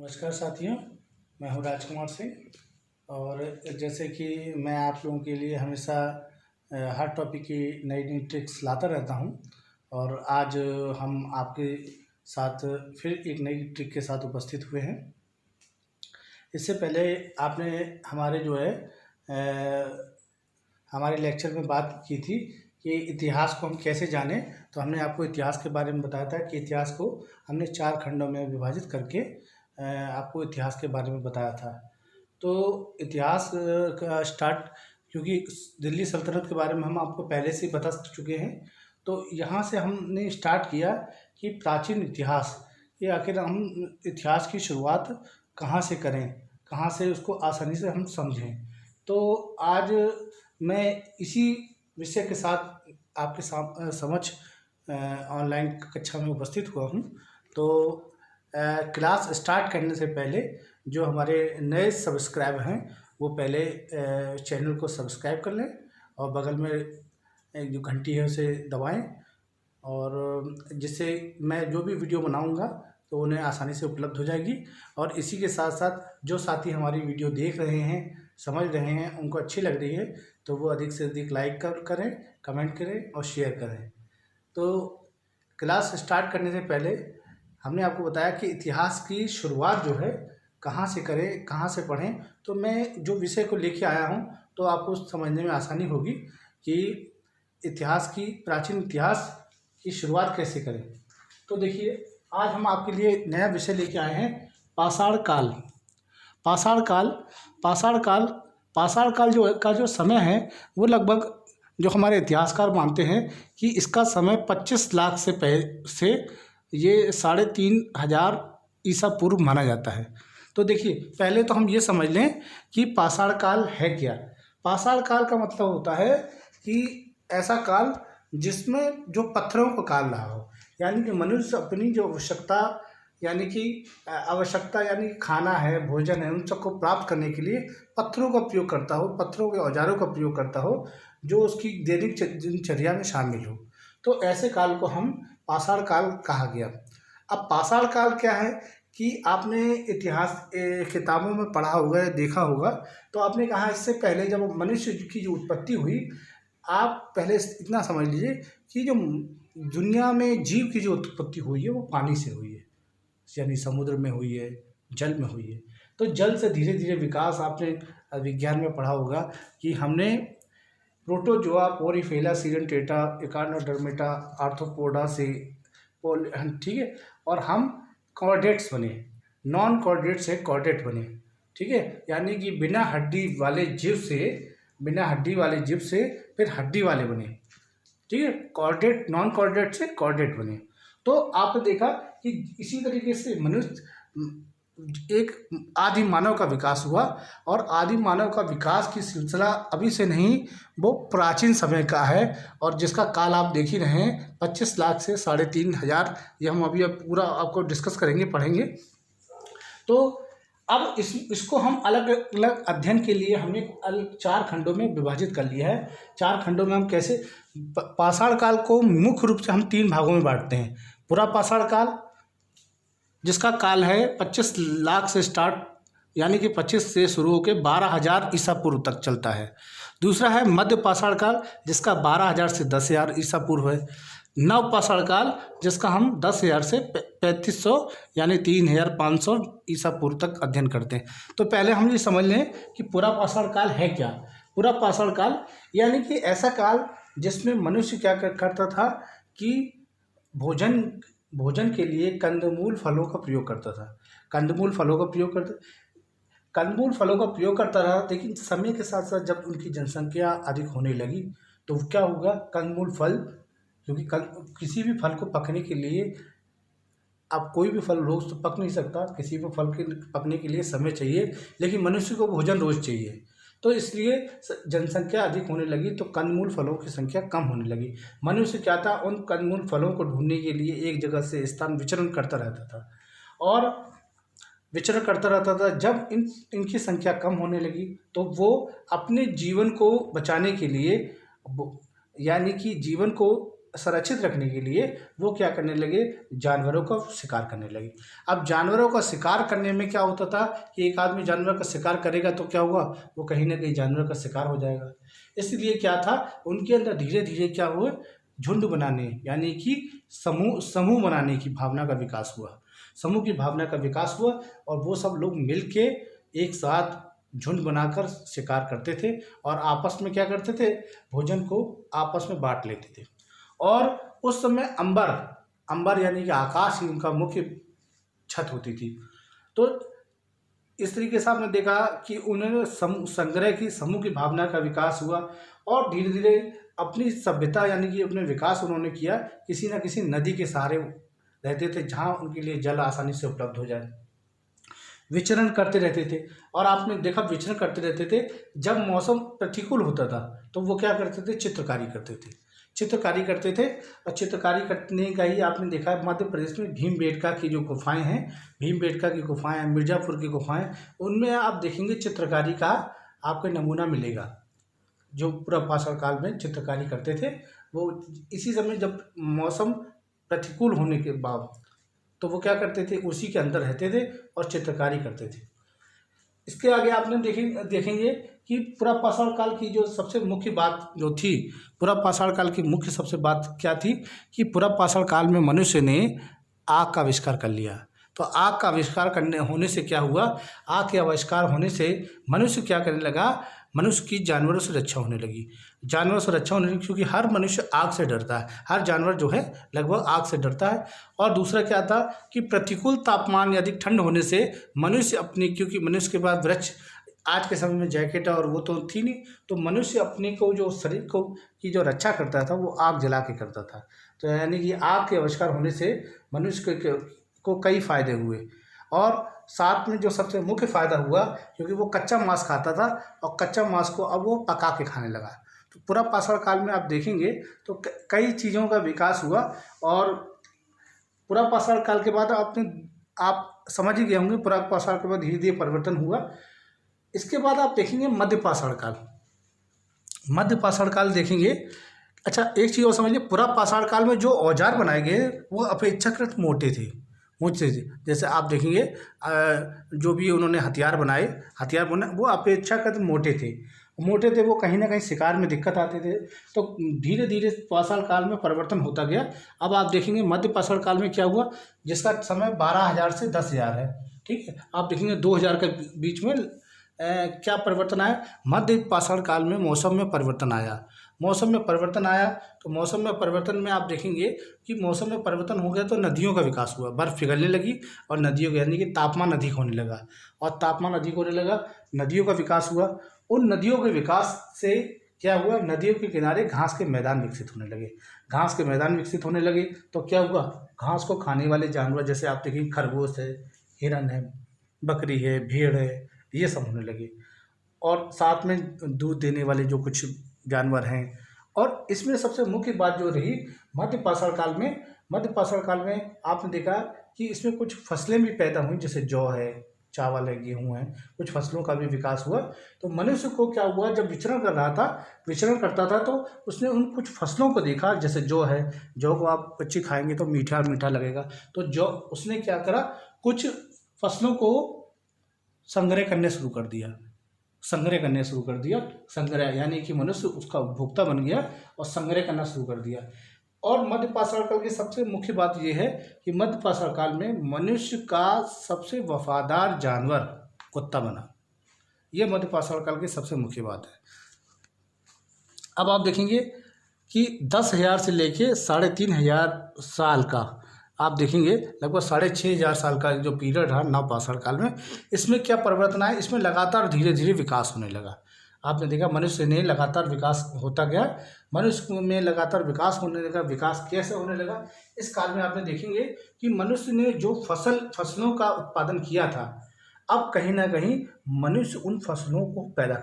नमस्कार साथियों, मैं हूं राजकुमार सिंह। और जैसे कि मैं आप लोगों के लिए हमेशा हर टॉपिक की नई नई ट्रिक्स लाता रहता हूं, और आज हम आपके साथ फिर एक नई ट्रिक के साथ उपस्थित हुए हैं। इससे पहले आपने हमारे जो है हमारे लेक्चर में बात की थी कि इतिहास को हम कैसे जानें। तो हमने आपको इतिहास के बारे में बताया था कि इतिहास को हमने 4 खंडों में विभाजित करके आपको इतिहास के बारे में बताया था। तो इतिहास का स्टार्ट, क्योंकि दिल्ली सल्तनत के बारे में हम आपको पहले से ही बता चुके हैं, तो यहाँ से हमने स्टार्ट किया कि प्राचीन इतिहास, ये आखिर हम इतिहास की शुरुआत कहाँ से करें, कहाँ से उसको आसानी से हम समझें। तो आज मैं इसी विषय के साथ आपके समक्ष ऑनलाइन कक्षा में उपस्थित हुआ हूँ। तो क्लास स्टार्ट करने से पहले जो हमारे नए सब्सक्राइब हैं वो पहले चैनल को सब्सक्राइब कर लें और बगल में एक जो घंटी है उसे दबाएं, और जिससे मैं जो भी वीडियो बनाऊंगा तो उन्हें आसानी से उपलब्ध हो जाएगी। और इसी के साथ साथ जो साथी हमारी वीडियो देख रहे हैं, समझ रहे हैं, उनको अच्छी लग रही है तो वो अधिक से अधिक लाइक करें, कमेंट करें और शेयर करें। तो क्लास स्टार्ट करने से पहले हमने आपको बताया कि इतिहास की शुरुआत जो है कहाँ से करें, कहाँ से पढ़ें। तो मैं जो विषय को लेके आया हूँ तो आपको समझने में आसानी होगी कि इतिहास की, प्राचीन इतिहास की शुरुआत कैसे करें। तो देखिए, आज हम आपके लिए नया विषय लेके आए हैं, पाषाण काल। पाषाण काल पाषाण काल पाषाण काल जो समय है वो लगभग, जो हमारे इतिहासकार मानते हैं कि इसका समय 25 लाख से ये 3500 ईसा पूर्व माना जाता है। तो देखिए, पहले तो हम ये समझ लें कि पाषाण काल है क्या। पाषाण काल का मतलब होता है कि ऐसा काल जिसमें जो पत्थरों का काल रहा हो, यानी कि मनुष्य अपनी जो आवश्यकता यानी खाना है, भोजन है, उन सबको प्राप्त करने के लिए पत्थरों का प्रयोग करता हो, पत्थरों के औजारों का प्रयोग करता हो जो उसकी दैनिक दिनचर्या में शामिल हो। तो ऐसे काल को हम पाषाण काल कहा गया। अब पाषाण काल क्या है कि आपने इतिहास किताबों में पढ़ा होगा या देखा होगा, तो आपने कहा इससे पहले जब मनुष्य की जो उत्पत्ति हुई, आप पहले इतना समझ लीजिए कि जो दुनिया में जीव की जो उत्पत्ति हुई है वो पानी से हुई है, यानी समुद्र में हुई है, जल में हुई है। तो जल से धीरे धीरे विकास, आपने विज्ञान में पढ़ा होगा कि हमने प्रोटोजोआ, पोरीफेला, सीडेंटेटा, एकार्नोडर्मेटा, आर्थ्रोपोडा से ठीक है, और हम कॉर्डेट्स बने, नॉन कॉर्डेट से कॉर्डेट बने, ठीक है, यानी कि बिना हड्डी वाले जीव से फिर हड्डी वाले बने, ठीक है, कॉर्डेट, नॉन कॉर्डेट से कॉर्डेट बने। तो आपने देखा कि इसी तरीके से मनुष्य, एक आदि मानव का विकास हुआ, और आदि मानव का विकास की सिलसिला अभी से नहीं, वो प्राचीन समय का है, और जिसका काल आप देख ही रहे हैं, 25 लाख से 3500। ये हम अभी पूरा आपको डिस्कस करेंगे, पढ़ेंगे। तो अब इसको हम अलग अलग अध्ययन के लिए हमने 4 खंडों में विभाजित कर लिया है। 4 खंडों में हम कैसे, पाषाण काल को मुख्य रूप से हम 3 भागों में बांटते हैं। पूरा पाषाण काल, जिसका काल है 25 लाख से स्टार्ट, यानी कि 25 से शुरू होकर 12,000 ईसा पूर्व तक चलता है। दूसरा है मध्य पाषाण काल, जिसका 12,000 से 10,000 ईसा पूर्व है। नव पाषाण काल, जिसका हम 10,000 से 3,500 यानी 3,500 ईसा पूर्व तक अध्ययन करते हैं। तो पहले हम ये समझ लें कि पूरा पाषाण काल है क्या। पूरा पाषाण काल यानी कि ऐसा काल जिसमें मनुष्य क्या करता था कि भोजन के लिए कंदमूल फलों का प्रयोग करता था। कंदमूल फलों का प्रयोग करता रहा, लेकिन समय के साथ साथ जब उनकी जनसंख्या अधिक होने लगी तो क्या होगा, कंदमूल फल, क्योंकि किसी भी फल को पकने के लिए, आप कोई भी फल रोज तो पक नहीं सकता, किसी भी फल के पकने के लिए समय चाहिए, लेकिन मनुष्य को भोजन रोज चाहिए। तो इसलिए जनसंख्या अधिक होने लगी तो कंदमूल फलों की संख्या कम होने लगी। मनुष्य क्या था, उन कंदमूल फलों को ढूंढने के लिए एक जगह से स्थान विचरण करता रहता था। जब इनकी संख्या कम होने लगी तो वो अपने जीवन को बचाने के लिए, यानी कि जीवन को संरक्षित रखने के लिए वो क्या करने लगे, जानवरों का शिकार करने लगे। अब जानवरों का शिकार करने में क्या होता था कि एक आदमी जानवर का शिकार करेगा तो क्या हुआ, वो कहीं ना कहीं जानवर का शिकार हो जाएगा। इसलिए क्या था, उनके अंदर धीरे धीरे क्या हुआ, झुंड बनाने यानी कि समूह समूह बनाने की भावना का विकास हुआ। समूह की भावना का विकास हुआ और वो सब लोग मिलके एक साथ झुंड बनाकर शिकार करते थे और आपस में क्या करते थे, भोजन को आपस में बांट लेते थे। और उस समय अंबर अंबर यानी कि आकाश ही उनका मुख्य छत होती थी। तो इस तरीके से आपने देखा कि उन्होंने संग्रह की, समूह की भावना का विकास हुआ और धीरे धीरे अपनी सभ्यता यानी कि अपने विकास उन्होंने किया। किसी न किसी नदी के सहारे रहते थे जहाँ उनके लिए जल आसानी से उपलब्ध हो जाए, विचरण करते रहते थे। और आपने देखा विचरण करते रहते थे, जब मौसम प्रतिकूल होता था तो वो क्या करते थे, चित्रकारी करते थे। चित्रकारी करते थे और चित्रकारी करने का ही आपने देखा है मध्य प्रदेश में भीमबेटका की जो गुफाएं हैं, भीमबेटका की गुफाएं, मिर्ज़ापुर की गुफाएं, उनमें आप देखेंगे चित्रकारी का आपको नमूना मिलेगा। जो पूरा पाषाण काल में चित्रकारी करते थे वो इसी समय जब मौसम प्रतिकूल होने के बाद तो वो क्या करते थे, उसी के अंदर रहते थे और चित्रकारी करते थे। इसके आगे आपने देखेंगे कि पूरा पाषाण काल की जो सबसे मुख्य बात जो थी, पूरा पाषाण काल की मुख्य सबसे बात क्या थी कि पूरा पाषाण काल में मनुष्य ने आग का आविष्कार कर लिया। तो आग का आविष्कार होने से क्या हुआ, आग के आविष्कार होने से मनुष्य क्या करने लगा, मनुष्य की जानवरों से रक्षा होने लगी। जानवरों से रक्षा होने लगी क्योंकि हर मनुष्य आग से डरता है, हर जानवर जो है लगभग आग से डरता है। और दूसरा क्या था कि प्रतिकूल तापमान या अधिक ठंड होने से मनुष्य अपने, क्योंकि मनुष्य के पास वृक्ष, आज के समय में जैकेट और वो तो थी नहीं, तो मनुष्य अपने को जो शरीर को की जो रक्षा करता था वो आग जला के करता था। तो यानी कि आग के आविष्कार होने से मनुष्य को कई फायदे हुए। और साथ में जो सबसे मुख्य फ़ायदा हुआ, क्योंकि वो कच्चा मांस खाता था और कच्चा मांस को अब वो पका के खाने लगा। तो पूरा पाषाण काल में आप देखेंगे तो कई चीज़ों का विकास हुआ। और पूरा पाषाण काल के बाद आप समझ ही गए होंगे, पूरा पाषाण के बाद धीरे धीरे परिवर्तन हुआ। इसके बाद आप देखेंगे मध्य पाषाण काल। मध्य पाषाण काल देखेंगे, अच्छा एक चीज़ और समझिए, पूरा पाषाण काल में जो औजार बनाए गए वो अपेक्षाकृत मोटे थे। जैसे आप देखेंगे जो भी उन्होंने हथियार बनाए वो अपेक्षाकृत मोटे थे। वो कहीं ना कहीं शिकार में दिक्कत आते थे। तो धीरे धीरे पाषाण काल में परिवर्तन होता गया। अब आप देखेंगे मध्य पाषाण काल में क्या हुआ, जिसका समय 12,000 से 10,000 है, ठीक है। आप देखेंगे 2,000 के बीच में क्या परिवर्तन आया, मध्य पाषाण काल में मौसम में परिवर्तन आया। तो मौसम में परिवर्तन में आप देखेंगे कि मौसम में परिवर्तन हो गया तो नदियों का विकास हुआ, बर्फ़ पिघलने लगी और नदियों यानी कि तापमान अधिक होने लगा। और तापमान अधिक होने लगा, नदियों का विकास हुआ। उन नदियों के विकास से क्या हुआ, नदियों के किनारे घास के मैदान विकसित होने लगे। तो क्या हुआ, घास को खाने वाले जानवर, जैसे आप देखिए खरगोश है, हिरन है, बकरी है, भेड़ है, ये सब होने लगे। और साथ में दूध देने वाले जो कुछ जानवर हैं। और इसमें सबसे मुख्य बात जो रही मध्य पाषाण काल में आपने देखा कि इसमें कुछ फसलें भी पैदा हुई, जैसे जौ है, चावल है, गेहूं है, कुछ फसलों का भी विकास हुआ। तो मनुष्य को क्या हुआ, जब विचरण करता था तो उसने उन कुछ फसलों को देखा, जैसे जौ है, जौ को आप कच्ची खाएंगे तो मीठा मीठा लगेगा। तो जौ उसने क्या करा, कुछ फसलों को संग्रह करने शुरू कर दिया। संग्रह यानी कि मनुष्य उसका उपभोक्ता बन गया और संग्रह करना शुरू कर दिया। और मध्य पाषाण काल की सबसे मुख्य बात यह है कि मध्य पाषाण काल में मनुष्य का सबसे वफादार जानवर कुत्ता बना। यह मध्य पाषाण काल की सबसे मुख्य बात है। अब आप देखेंगे कि 10,000 से लेके 3,500 साल का आप देखेंगे, लगभग 6,500 साल का जो पीरियड रहा नव पाषाण काल में, इसमें क्या परिवर्तन आया, इसमें लगातार धीरे धीरे विकास होने लगा। आपने देखा मनुष्य ने लगातार विकास होता गया, मनुष्य में लगातार विकास होने लगा। विकास कैसे होने लगा, इस काल में आपने देखेंगे कि मनुष्य ने जो फसलों का उत्पादन किया था, अब कहीं ना कहीं मनुष्य उन फसलों को पैदा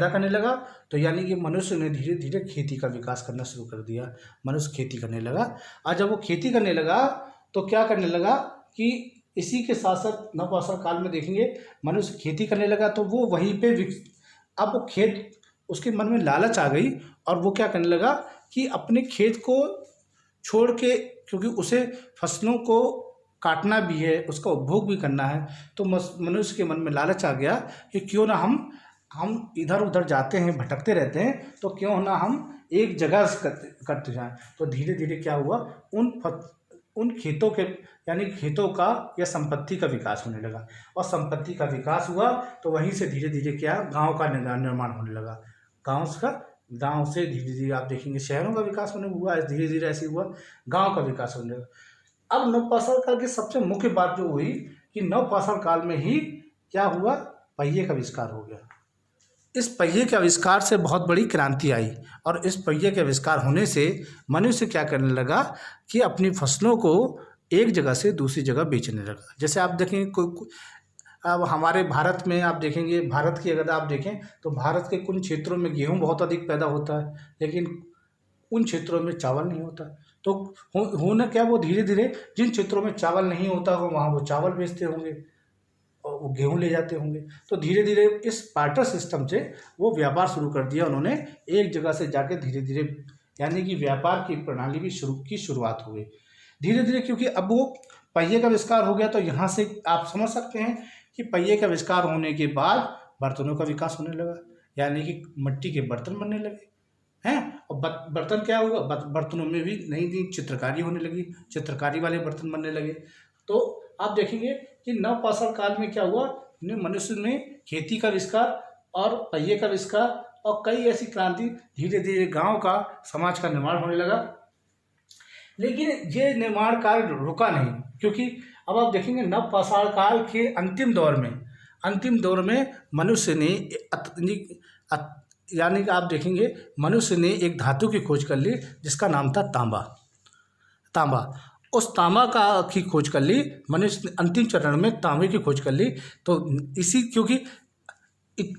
करने लगा। तो यानी कि मनुष्य ने धीरे धीरे खेती का विकास करना शुरू कर दिया। मनुष्य खेती करने लगा, और जब वो खेती करने लगा तो क्या करने लगा कि इसी के साथ साथ नव पाषाण काल में देखेंगे मनुष्य खेती करने लगा। तो वो वहीं पे अब वो खेत, उसके मन में लालच आ गई और वो क्या करने लगा कि अपने खेत को छोड़ के, क्योंकि उसे फसलों को काटना भी है, उसका उपभोग भी करना है, तो मनुष्य के मन में लालच आ गया कि क्यों ना हम इधर उधर जाते हैं, भटकते रहते हैं, तो क्यों ना हम एक जगह से करते जाएं। तो धीरे धीरे क्या हुआ, उन खेतों के यानी खेतों का या संपत्ति का विकास होने लगा, और संपत्ति का विकास हुआ तो वहीं से धीरे धीरे क्या, गांव का निर्माण होने लगा। गांव से धीरे धीरे आप देखेंगे शहरों का विकास होने हुआ, धीरे धीरे ऐसे हुआ गांव का विकास होने लगा। अब नवपाषाण काल की सबसे मुख्य बात जो हुई कि नवपाषाण काल में ही क्या हुआ, पहिए का आविष्कार हो गया। इस पहिए के आविष्कार से बहुत बड़ी क्रांति आई, और इस पहिए के आविष्कार होने से मनुष्य क्या करने लगा कि अपनी फसलों को एक जगह से दूसरी जगह बेचने लगा। जैसे आप देखेंगे अब हमारे भारत में आप देखेंगे, भारत की अगर आप देखें तो भारत के कुछ क्षेत्रों में गेहूं बहुत अधिक पैदा होता है, लेकिन उन क्षेत्रों में चावल नहीं होता। तो होना क्या, वो धीरे धीरे जिन क्षेत्रों में चावल नहीं होता हो वहाँ वो चावल बेचते होंगे और वो गेहूं ले जाते होंगे। तो धीरे धीरे इस बार्टर सिस्टम से वो व्यापार शुरू कर दिया उन्होंने, एक जगह से जाके धीरे धीरे, यानी कि व्यापार की प्रणाली भी शुरुआत हो गई धीरे धीरे। क्योंकि अब वो पहिए का आविष्कार हो गया, तो यहाँ से आप समझ सकते हैं कि पहिए का आविष्कार होने के बाद बर्तनों का विकास होने लगा, यानी कि मिट्टी के बर्तन बनने लगे हैं। और बर्तन क्या हुआ, बर्तनों में भी नई नई चित्रकारी होने लगी, चित्रकारी वाले बर्तन बनने लगे। तो आप देखेंगे कि नवपाषाण काल में क्या हुआ, मनुष्य ने खेती का आविष्कार और पहिए का आविष्कार और कई ऐसी क्रांति, धीरे धीरे गांव का समाज का निर्माण होने लगा। लेकिन ये निर्माण कार्य रुका नहीं, क्योंकि अब आप देखेंगे नवपाषाण काल के अंतिम दौर में मनुष्य ने यानी कि आप देखेंगे मनुष्य ने एक धातु की खोज कर ली जिसका नाम था तांबा। उस तांबा की खोज कर ली मनुष्य ने, अंतिम चरण में तांबे की खोज कर ली। तो क्योंकि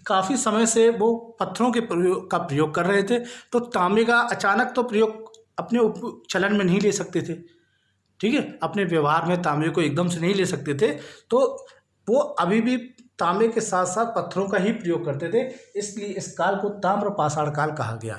काफ़ी समय से वो पत्थरों के प्रयोग कर रहे थे, तो तांबे का अचानक तो प्रयोग अपने चलन में नहीं ले सकते थे, ठीक है, अपने व्यवहार में तांबे को एकदम से नहीं ले सकते थे। तो वो अभी भी तांबे के साथ साथ पत्थरों का ही प्रयोग करते थे, इसलिए इस काल को ताम्रपाषाण काल कहा गया।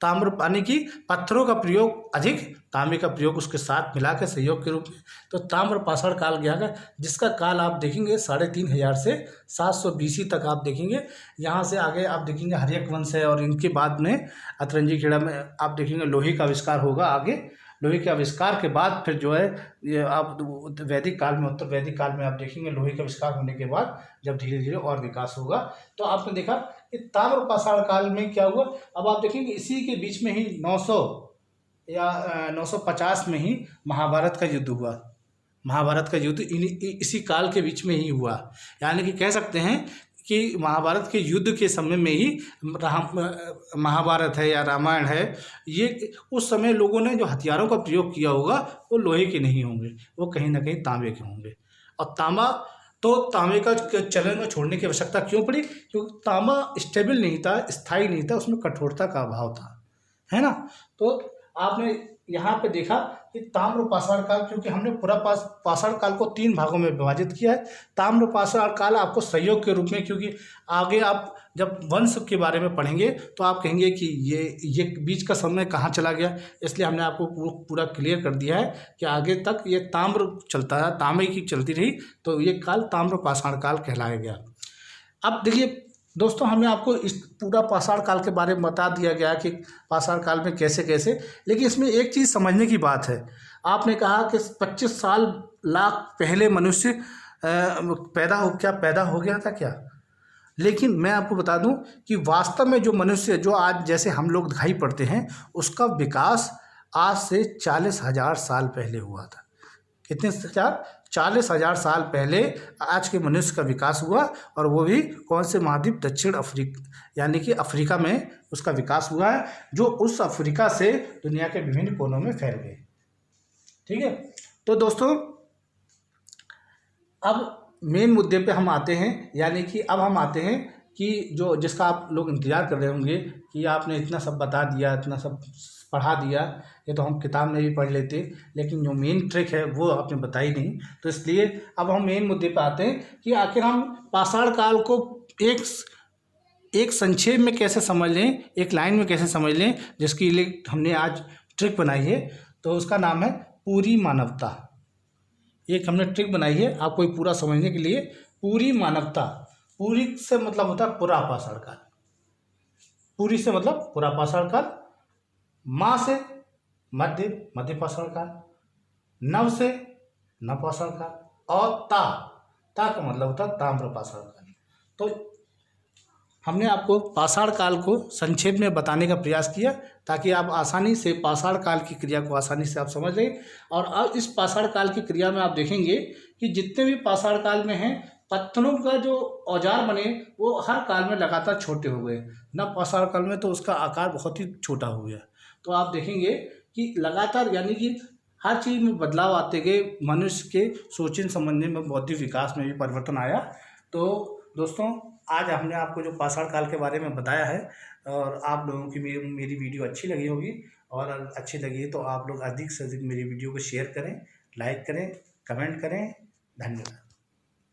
ताम्र यानी कि पत्थरों का प्रयोग अधिक, तांबे का प्रयोग उसके साथ मिला के सहयोग के रूप में, तो ताम्रपाषाण काल गया, जिसका काल आप देखेंगे 3500 से 700 BC तक आप देखेंगे। यहाँ से आगे आप देखेंगे हर्यक वंश है, और इनके बाद में अतरंगी खेड़ा में आप देखेंगे लोहे का आविष्कार होगा। आगे लोहे के आविष्कार के बाद फिर जो है ये आप वैदिक काल में, उत्तर वैदिक काल में आप देखेंगे लोहे का आविष्कार होने के बाद जब धीरे धीरे और विकास होगा। तो आपने देखा कि ताम्रपाषाण काल में क्या हुआ। अब आप देखेंगे इसी के बीच में ही 900 या 950 में ही महाभारत का युद्ध हुआ। महाभारत का युद्ध इसी काल के बीच में ही हुआ, यानी कि कह सकते हैं कि महाभारत के युद्ध के समय में ही महाभारत है या रामायण है, ये उस समय लोगों ने जो हथियारों का प्रयोग किया होगा वो लोहे के नहीं होंगे, वो कहीं ना कहीं तांबे के होंगे। और तांबे का चलन में छोड़ने की आवश्यकता क्यों पड़ी, क्योंकि तांबा स्टेबल नहीं था, स्थायी नहीं था, उसमें कठोरता का अभाव था, है ना। तो आपने यहाँ पे देखा कि ताम्रपाषाण काल, क्योंकि हमने पूरा पाषाण काल को 3 भागों में विभाजित किया है। ताम्रपाषाण काल आपको सहयोग के रूप में, क्योंकि आगे आप जब वंश के बारे में पढ़ेंगे तो आप कहेंगे कि ये बीच का समय कहाँ चला गया, इसलिए हमने आपको पूरा क्लियर कर दिया है कि आगे तक ये ताम्र चलता है, तांबे की चलती रही, तो ये काल ताम्रपाषाण काल कहलाया गया। अब देखिए दोस्तों, हमने आपको इस पूरा पाषाण काल के बारे में बता दिया गया कि पाषाण काल में कैसे कैसे, लेकिन इसमें एक चीज़ समझने की बात है। आपने कहा कि 25 लाख पहले मनुष्य पैदा हो गया था क्या? लेकिन मैं आपको बता दूं कि वास्तव में जो मनुष्य, जो आज जैसे हम लोग दिखाई पड़ते हैं, उसका विकास आज से 40,000 साल पहले हुआ था। कितने 40,000 साल पहले आज के मनुष्य का विकास हुआ, और वो भी कौन से महाद्वीप, दक्षिण अफ्रीका, यानी कि अफ्रीका में उसका विकास हुआ है, जो उस अफ्रीका से दुनिया के विभिन्न कोनों में फैल गए। ठीक है, तो दोस्तों अब मेन मुद्दे पे हम आते हैं, यानी कि अब हम आते हैं कि जो जिसका आप लोग इंतज़ार कर रहे होंगे कि आपने इतना सब बता दिया, इतना सब पढ़ा दिया, ये तो हम किताब में भी पढ़ लेते, लेकिन जो मेन ट्रिक है वो आपने बताई नहीं। तो इसलिए अब हम मेन मुद्दे पे आते हैं कि आखिर हम पाषाण काल को एक एक संक्षेप में कैसे समझ लें, एक लाइन में कैसे समझ लें, जिसके लिए हमने आज ट्रिक बनाई है। तो उसका नाम है पूरी मानवता। एक हमने ट्रिक बनाई है आपको ये पूरा समझने के लिए। पूरी मानवता, पूरी से मतलब होता है पूरा पाषाण काल। पूरी से मतलब पूरा पाषाण काल। माँ से मध्य, मध्य पाषाण काल। नव से नव पाषाण काल। और ता का मतलब होता है ताम्र पाषाण काल। तो हमने आपको पाषाण काल को संक्षेप में बताने का प्रयास किया ताकि आप आसानी से पाषाण काल की क्रिया को आसानी से आप समझ लें। और अब इस पाषाण काल की क्रिया में आप देखेंगे कि जितने भी पाषाण काल में हैं, पत्थरों का जो औजार बने वो हर काल में लगातार छोटे हो गए। न पाषाण काल में तो उसका आकार बहुत ही छोटा हो गया। तो आप देखेंगे कि लगातार यानी कि हर चीज़ में बदलाव आते गए, मनुष्य के सोचने समझने में, बौद्धिक विकास में भी परिवर्तन आया। तो दोस्तों, आज हमने आपको जो पाषाण काल के बारे में बताया है, और आप लोगों की मेरी वीडियो अच्छी लगी होगी। और अच्छी लगी है तो आप लोग अधिक से अधिक मेरी वीडियो को शेयर करें, लाइक करें, कमेंट करें। धन्यवाद।